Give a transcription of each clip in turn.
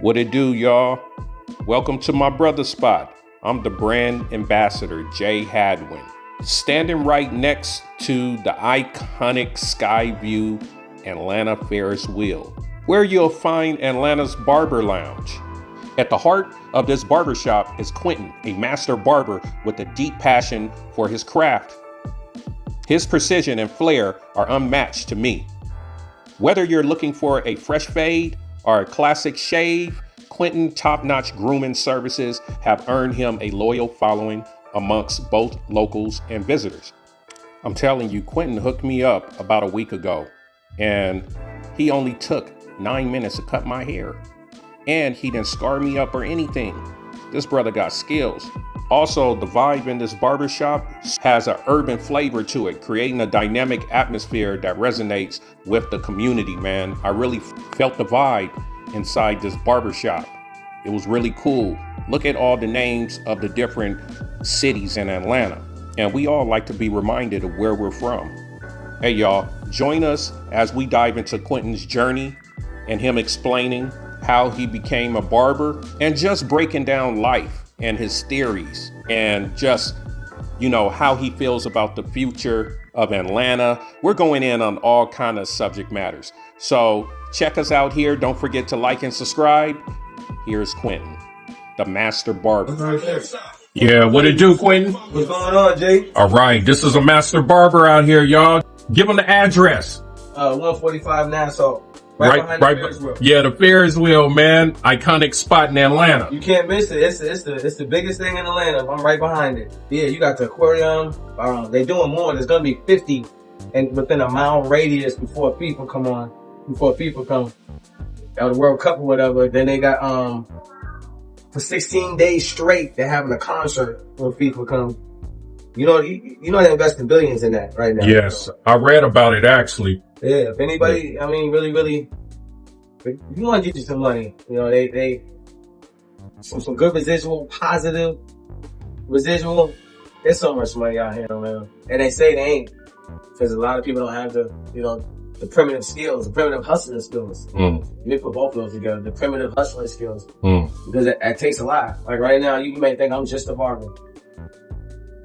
What it do, y'all? Welcome to my brother spot. I'm the brand ambassador, Jay Hadwinn, standing right next to the iconic Skyview Atlanta Ferris wheel, where you'll find Atlanta's Barber Lounge. At the heart of this barbershop is Quentin, a master barber with a deep passion for his craft. His precision and flair are unmatched to me. Whether you're looking for a fresh fade or a classic shave, Quentin top-notch grooming services have earned him a loyal following amongst both locals and visitors. I'm telling you, Quentin hooked me up about a week ago, and he only took 9 minutes to cut my hair. And he didn't scar me up or anything. This brother got skills. Also, the vibe in this barbershop has an urban flavor to it, creating a dynamic atmosphere that resonates with the community, man. I really felt the vibe inside this barbershop. It was really cool. Look at all the names of the different cities in Atlanta. And we all like to be reminded of where we're from. Hey, y'all, join us as we dive into Quentin's journey and him explaining how he became a barber and just breaking down life and his theories and just, how he feels about the future of Atlanta. We're going in on all kind of subject matters. So check us out here. Don't forget to like and subscribe. Here's Quentin, the master barber. Yeah, what it do, Quentin? What's going on, Jay? All right, this is a master barber out here, y'all. Give him the address. 145 Nassau. Right. The Ferris wheel, man. Iconic spot in Atlanta. You can't miss it. It's the biggest thing in Atlanta. I'm right behind it. Yeah, you got the aquarium. They're doing more. There's gonna be 50 and within a mile radius before people come. The World Cup or whatever. Then they got for 16 days straight, they're having a concert when people come. You know they're investing billions in that right now. Yes, so. I read about it actually. Yeah, if anybody, really, if you want to get you some money, they some good residual, positive residual. There's so much money out here, man. And they say they ain't, because a lot of people don't have the primitive skills, the primitive hustling skills. You put both of those together, the primitive hustling skills, because it takes a lot. Like right now, you may think I'm just a barber.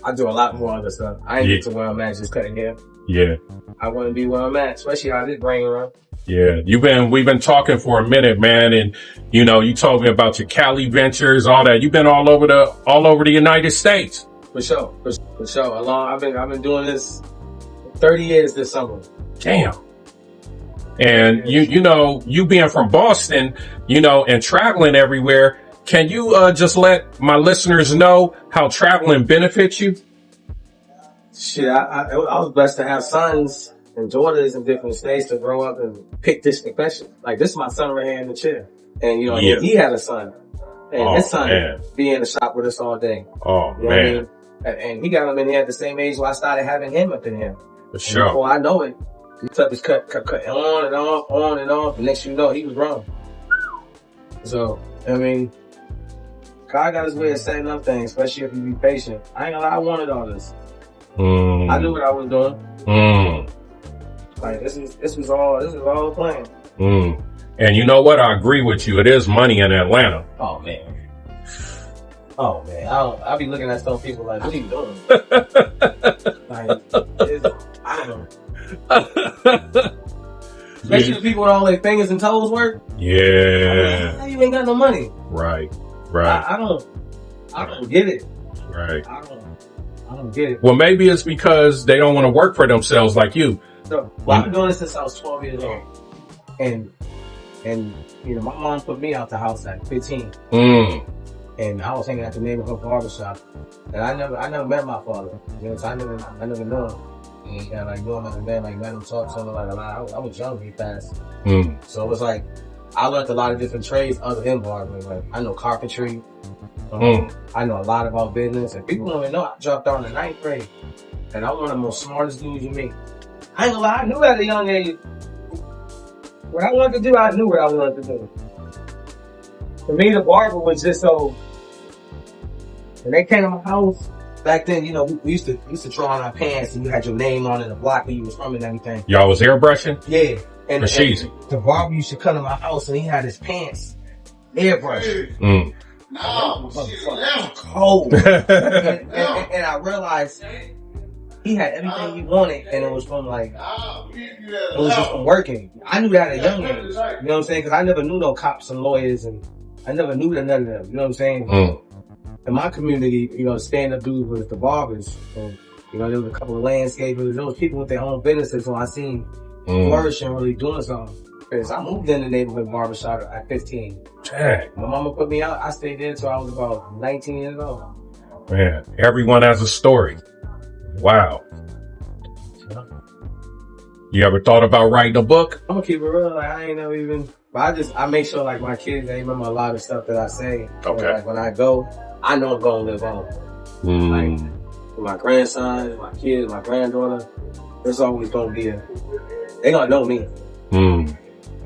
I do a lot more other stuff. I ain't get to where I'm at just cutting hair. Yeah. I want to be where I'm at, especially how this brain run. Yeah. We've been talking for a minute, man. And, you told me about your Cali ventures, all that. You've been all over the United States. For sure. I've been doing this 30 years this summer. Damn. And you being from Boston, and traveling everywhere, can you just let my listeners know how traveling benefits you? Shit, I was blessed to have sons and daughters in different states to grow up and pick this profession. Like, this is my son right here in the chair. And, he had a son. And his son be in the shop with us all day. Oh, man. What I mean? And he got him in here at the same age where I started having him up in here. For sure. Before I know it, he took his cut on and off. The next thing you know, he was wrong. So, God got his way of setting up things, especially if you be patient. I ain't gonna lie, I wanted all this. I knew what I was doing. Like this was all planned. And you know what? I agree with you. It is money in Atlanta. Oh man. I'll be looking at some people like, what are you doing? I don't know. Especially the people with all their fingers and toes work. Yeah. How you ain't got no money? Right. I don't get it. Right. I don't get it. Well, maybe it's because they don't want to work for themselves like you. So, I've been doing this since I was 12 years old. And my mom put me out the house at 15. And I was hanging at the neighborhood barbershop. And I never met my father. So I never knew him. And like knew him as a man, like met him, talk to him like a lot. I was young, he passed. So it was like I learned a lot of different trades other than barbering. Like I know carpentry. I know a lot about business, and people don't even know I dropped out in the 9th grade, and I'm one of the most smartest dudes you meet. I ain't gonna lie, I knew at a young age what I wanted to do. I knew what I wanted to do. For me, the barber was just so. When they came to my house back then, we used to draw on our pants, and you had your name on it, the block where you was from, and everything. Y'all was airbrushing? Yeah. And the barber used to come to my house, and he had his pants airbrush. Motherfucker, cold. and I realized he had everything he wanted, and it was from it was just from working. I knew that at a young age. You know what I'm saying? Because I never knew no cops and lawyers, and I never knew none of them. You know what I'm saying? In my community, stand-up dudes was the barbers. And, there was a couple of landscapers. There was people with their own businesses, so I seen flourishing, really doing something. Because I moved in the neighborhood barbershop at 15. Dang. My mama put me out. I stayed there until I was about 19 years old. Man, everyone has a story. Wow. You ever thought about writing a book? I'm gonna keep it real. I ain't never even. But I make sure my kids, they remember a lot of stuff that I say. Okay. When I go, I know I'm gonna live on. With my grandson, my kids, my granddaughter, there's always gonna be they gonna know me.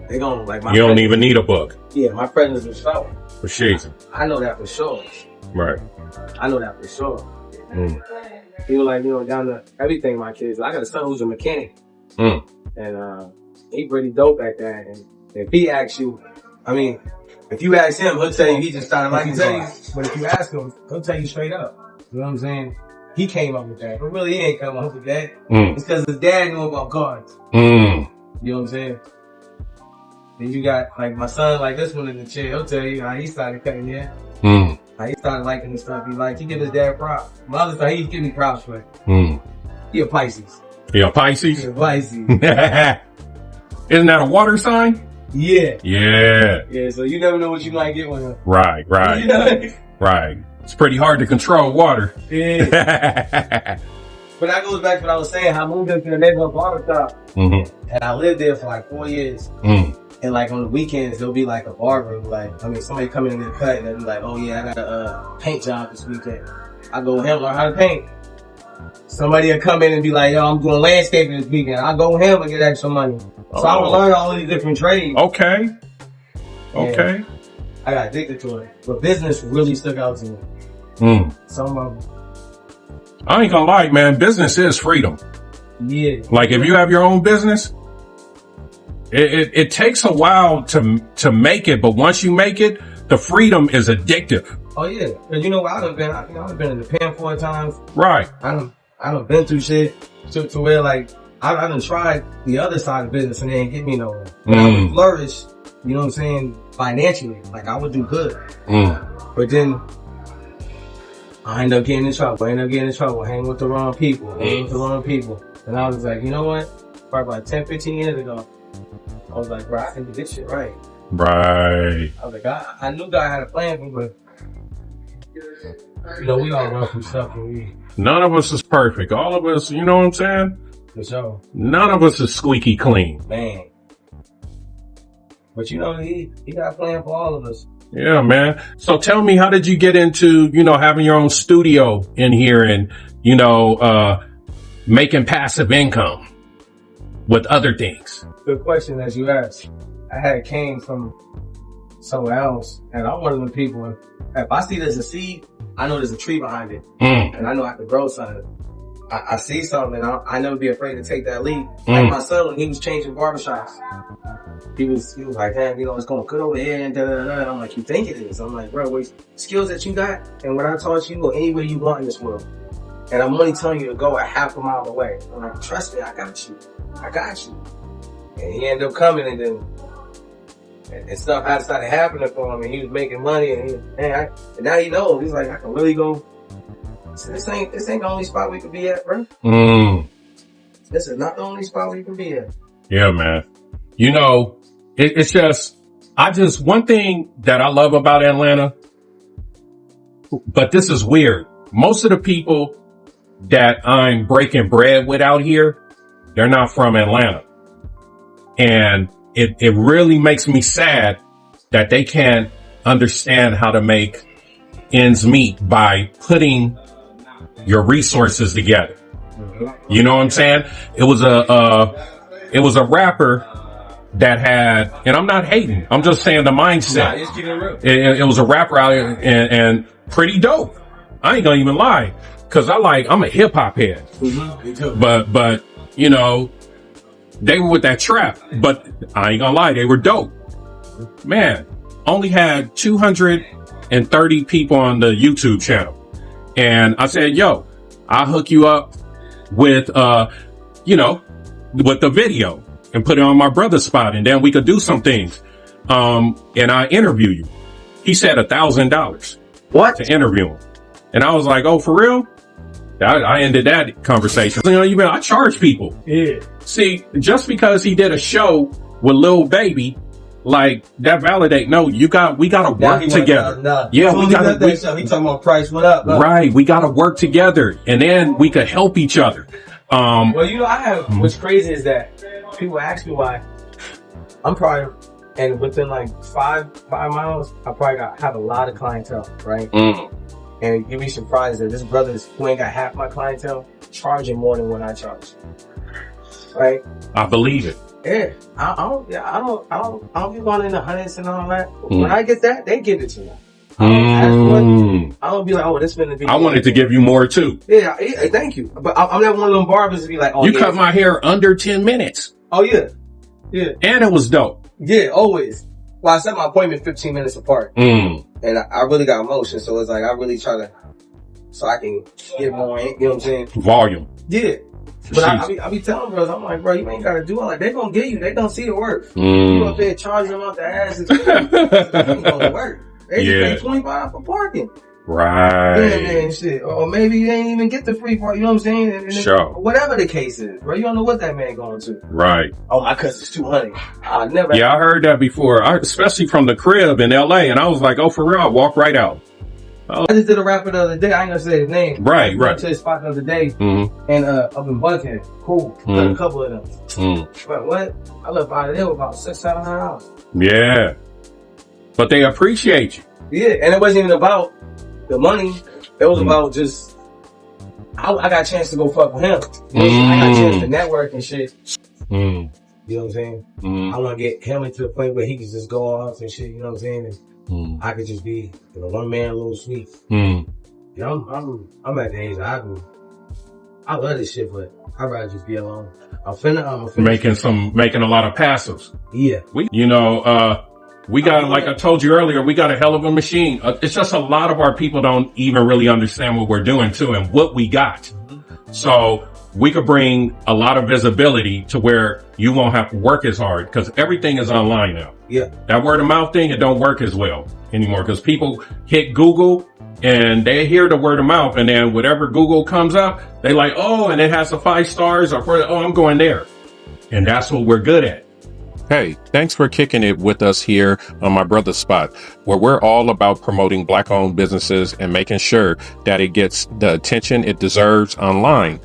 They gonna my. You don't even need a book. Yeah, my presence is felt. For sure. I know that for sure. Right. I know that for sure. Even down to everything my kids. I got a son who's a mechanic. And he pretty dope at that. And if he asks you, if you ask him, he'll tell you he just started liking cars. But if you ask him, he'll tell you straight up. You know what I'm saying? He came up with that. But really, he ain't come up with that. It's because his dad knew about cars. You know what I'm saying? Then you got, my son, this one in the chair. He'll tell you how he started cutting hair. How he started liking the stuff he liked. He give his dad props. My other son, he give me props for it. He a Pisces. He a Pisces? He a Pisces. Isn't that a water sign? Yeah. Yeah. Yeah, so you never know what you might get with him. Right. Right. It's pretty hard to control water. Yeah. But that goes back to what I was saying. I moved into the neighborhood barbershop. And I lived there for 4 years. And on the weekends, there'll be a barber. Somebody come in and cut and they'll be like, oh yeah, I got a paint job this weekend. I go with him, learn how to paint. Somebody will come in and be like, yo, I'm doing landscaping this weekend. I go with him and get extra money. So I would learn all these different trades. Okay. I got addicted to it. But business really stuck out to me. Some of them. I ain't gonna lie, man. Business is freedom. Yeah. If you have your own business, it takes a while to make it, but once you make it, the freedom is addictive. Oh yeah. Cause I've been in the pen 4 times. Right. I done been through shit to where I done tried the other side of business and they ain't get me nowhere. But I would flourish, you know what I'm saying, financially. I would do good. But then I end up getting in trouble. Hanging with the wrong people. And I was like, you know what? Probably about 10, 15 years ago, I was like, bro, I can do this shit right. Right. I was like, I knew God had a plan for me, but we all run through stuff. None of us is perfect. All of us, you know what I'm saying? For sure. None of us is squeaky clean. Man. But he got a plan for all of us. Yeah, man. So tell me, how did you get into, having your own studio in here and, making passive income with other things? Good question as you asked. I had came from somewhere else, and I'm one of them people. If I see there's a seed, I know there's a tree behind it, and I know I can grow something. I see something, and I never be afraid to take that leap. Like my son, when he was changing barbershops, he was like, damn, it's going good over here, and da-da-da-da. And I'm like, you think it is? I'm like, bro, skills that you got, and what I taught you, go anywhere you want in this world. And I'm only telling you to go a half a mile away. I'm like, trust me, I got you. And he ended up coming, and then and stuff had started happening for him, and he was making money, and now he knows. He's like, I can really go. So this ain't the only spot we could be at, bro. This is not the only spot we can be at. Yeah, man. It's just, one thing that I love about Atlanta, but this is weird. Most of the people that I'm breaking bread with out here, they're not from Atlanta. And it really makes me sad that they can't understand how to make ends meet by putting your resources together. You know what I'm saying? It was a rapper that had, and I'm not hating, I'm just saying the mindset. It was a rapper out here and pretty dope. I ain't gonna even lie, cause I'm a hip hop head. Me too. But they were with that trap, but I ain't gonna lie, they were dope. Man, only had 230 people on the YouTube channel. And I said, yo, I'll hook you up with, with the video and put it on my brother's spot. And then we could do some things. And I interview you. He said $1,000. What? To interview him. And I was like, oh, for real? I ended that conversation. I charge people. Yeah. See, just because he did a show with Lil Baby, like that validate. No, we gotta work together. Yeah, we gotta. He talking about price. What up? Right, we gotta work together, and then we could help each other. Well, I have. What's crazy is that people ask me why. I'm probably, and within like five miles, I probably have a lot of clientele, right? And you'd be surprised that this brother who ain't got half my clientele charging more than what I charge. Right? I believe it. Yeah. I don't be wanting the hundreds and all that. When I get that, they give it to me. I don't ask for it. I don't be like, oh, this finna be. I wanted to give you more too. Yeah, thank you. But I'm not one of them barbers to be like, oh, you cut my hair under 10 minutes. Oh yeah. Yeah. And it was dope. Yeah, always. Well, I set my appointment 15 minutes apart. And I really got emotion, so it's like I really try to, so I can get more, you know what I'm saying? Volume. Yeah. But I be telling bros, I'm like, bro, you ain't gotta do all that. They gonna get you, they gonna see the work. You up there charging them out the ass, it ain't gonna work. They just pay $25 for parking. Right. And shit. Or maybe they ain't even get the free part, you know what I'm saying? And sure. Whatever the case is, bro, you don't know what that man going to. Right. Oh, my cousin's 200. I never. Yeah, I heard that before, especially from the crib in LA. And I was like, oh, for real, I'll walk right out. I just did a rapper the other day. I ain't gonna say his name. Right. I went to his spot the other day. And up in Buckhead. Cool. Got a couple of them. But what? I left out of there with about $600-700. Yeah. But they appreciate you. Yeah. And it wasn't even about the money. It was about just, I got a chance to go fuck with him. I got a chance to network and shit. You know what I'm saying? I want to get him into the point where he can just go off and shit, you know what I'm saying? And I could just be one man, a little sweet. You know, I'm at the age I love this shit, but I'd rather just be alone. I'm finna making a lot of passives. Yeah. We got, like I told you earlier, we got a hell of a machine. It's just a lot of our people don't even really understand what we're doing too and what we got. So we could bring a lot of visibility to where you won't have to work as hard because everything is online now. Yeah. That word of mouth thing, it don't work as well anymore because people hit Google and they hear the word of mouth and then whatever Google comes up, they like, oh, and it has the 5 stars or I'm going there. And that's what we're good at. Hey, thanks for kicking it with us here on My Brother's Spot, where we're all about promoting Black-owned businesses and making sure that it gets the attention it deserves online.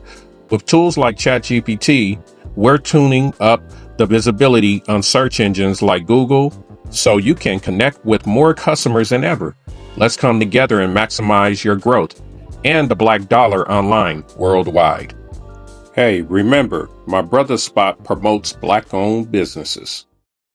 With tools like ChatGPT, we're tuning up the visibility on search engines like Google so you can connect with more customers than ever. Let's come together and maximize your growth and the Black dollar online worldwide. Hey, remember, My Brother's Spot promotes Black-owned businesses.